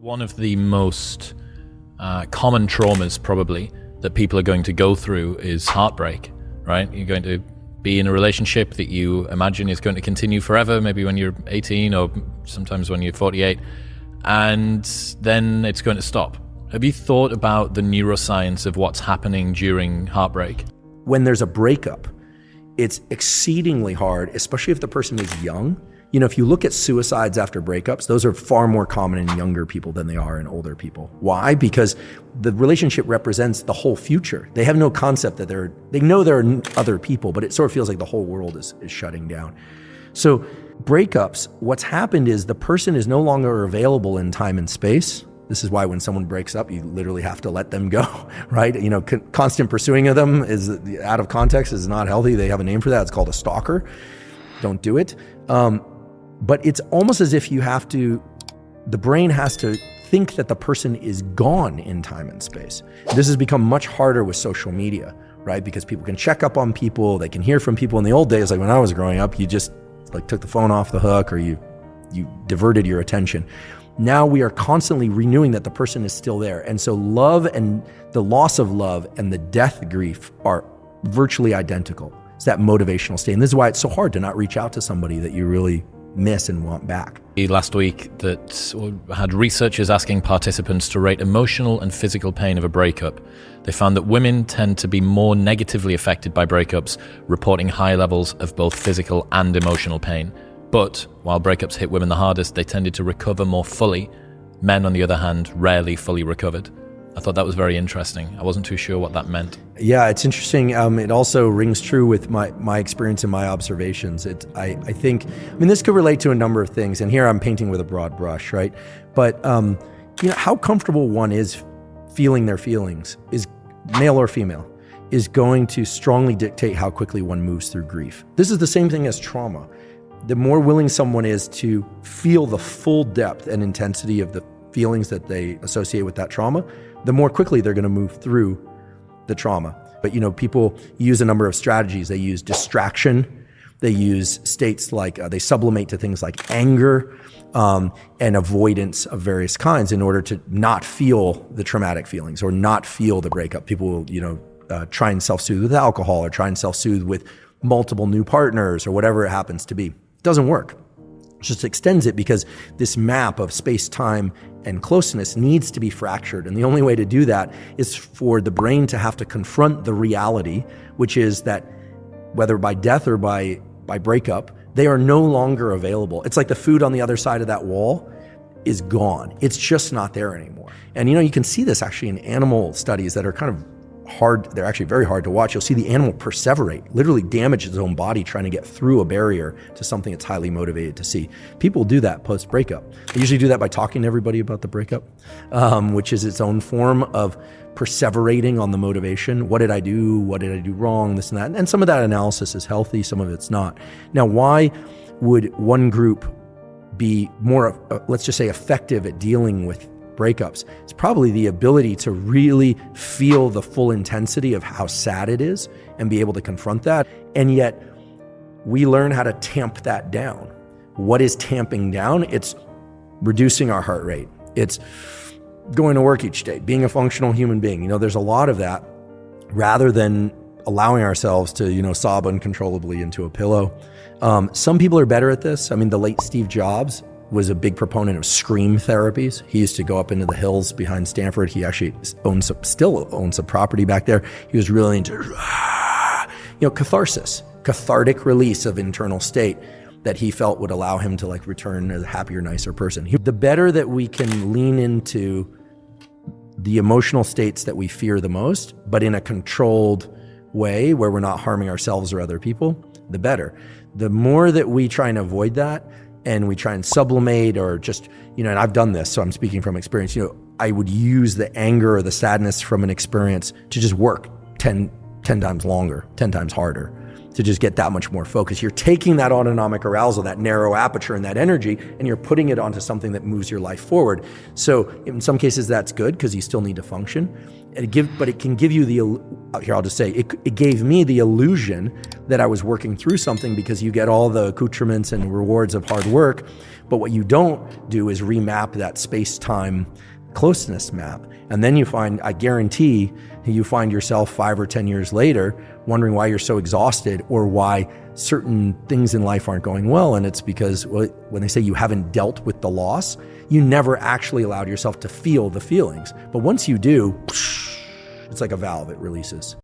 One of the most common traumas probably that people are going to go through is heartbreak, right? You're going to be in a relationship that you imagine is going to continue forever, maybe when you're 18 or sometimes when you're 48, and then it's going to stop. Have you thought about the neuroscience of what's happening during heartbreak? When there's a breakup, it's exceedingly hard, especially if the person is young. You know, if you look at suicides after breakups, those are far more common in younger people than they are in older people. Why? Because the relationship represents the whole future. They have no concept that they know there are other people, but it sort of feels like the whole world is shutting down. So breakups, what's happened is the person is no longer available in time and space. This is why when someone breaks up, you literally have to let them go, right? You know, constant pursuing of them is out of context, is not healthy. They have a name for that. It's called a stalker. Don't do it. But it's almost as if the brain has to think that the person is gone in time and space. This has become much harder with social media, right? Because people can check up on people, they can hear from people. In the old days, like when I was growing up, you just like took the phone off the hook or you diverted your attention. Now we are constantly renewing that the person is still there. And so love and the loss of love and the death grief are virtually identical. It's that motivational state. And this is why it's so hard to not reach out to somebody that you really miss and want back. Last week that had researchers asking participants to rate emotional and physical pain of a breakup. They found that women tend to be more negatively affected by breakups, reporting high levels of both physical and emotional pain. But while breakups hit women the hardest, they tended to recover more fully. Men, on the other hand, rarely fully recovered. I thought that was very interesting. I wasn't too sure what that meant. Yeah, it's interesting. It also rings true with my experience and my observations. I think this could relate to a number of things, and here I'm painting with a broad brush, right? But how comfortable one is feeling their feelings, is male or female, is going to strongly dictate how quickly one moves through grief. This is the same thing as trauma. The more willing someone is to feel the full depth and intensity of the feelings that they associate with that trauma, the more quickly they're going to move through the trauma. But people use a number of strategies. They use distraction. They use states like they sublimate to things like anger and avoidance of various kinds in order to not feel the traumatic feelings or not feel the breakup. People will try and self-soothe with alcohol or try and self-soothe with multiple new partners or whatever it happens to be. It doesn't work. It just extends it because this map of space, time, and closeness needs to be fractured. And the only way to do that is for the brain to have to confront the reality, which is that whether by death or by breakup, they are no longer available. It's like the food on the other side of that wall is gone. It's just not there anymore. And you can see this actually in animal studies that are kind of hard. They're actually very hard to watch. You'll see the animal perseverate, literally damage its own body trying to get through a barrier to something it's highly motivated to see. People do that post-breakup. They usually do that by talking to everybody about the breakup, which is its own form of perseverating on the motivation. What did I do? What did I do wrong? This and that. And some of that analysis is healthy, some of it's not. Now, why would one group be more, let's just say, effective at dealing with breakups? It's probably the ability to really feel the full intensity of how sad it is and be able to confront that. And yet we learn how to tamp that down. What is tamping down? It's reducing our heart rate. It's going to work each day, being a functional human being. There's a lot of that rather than allowing ourselves to, sob uncontrollably into a pillow. Some people are better at this. The late Steve Jobs was a big proponent of scream therapies. He used to go up into the hills behind Stanford. He actually still owns a property back there. He was really into, catharsis, cathartic release of internal state that he felt would allow him to return as a happier, nicer person. The better that we can lean into the emotional states that we fear the most, but in a controlled way where we're not harming ourselves or other people, the better. The more that we try and avoid that, and we try and sublimate or just, and I've done this, so I'm speaking from experience, I would use the anger or the sadness from an experience to just work 10 times longer, 10 times harder. to just get that much more focus. You're taking that autonomic arousal, that narrow aperture and that energy, and you're putting it onto something that moves your life forward. So in some cases that's good because you still need to function. But it can give you here I'll just say, it gave me the illusion that I was working through something because you get all the accoutrements and rewards of hard work. But what you don't do is remap that space-time closeness map. And then I guarantee you find yourself 5 or 10 years later wondering why you're so exhausted or why certain things in life aren't going well. And it's because when they say you haven't dealt with the loss, you never actually allowed yourself to feel the feelings. But once you do, it's like a valve, it releases.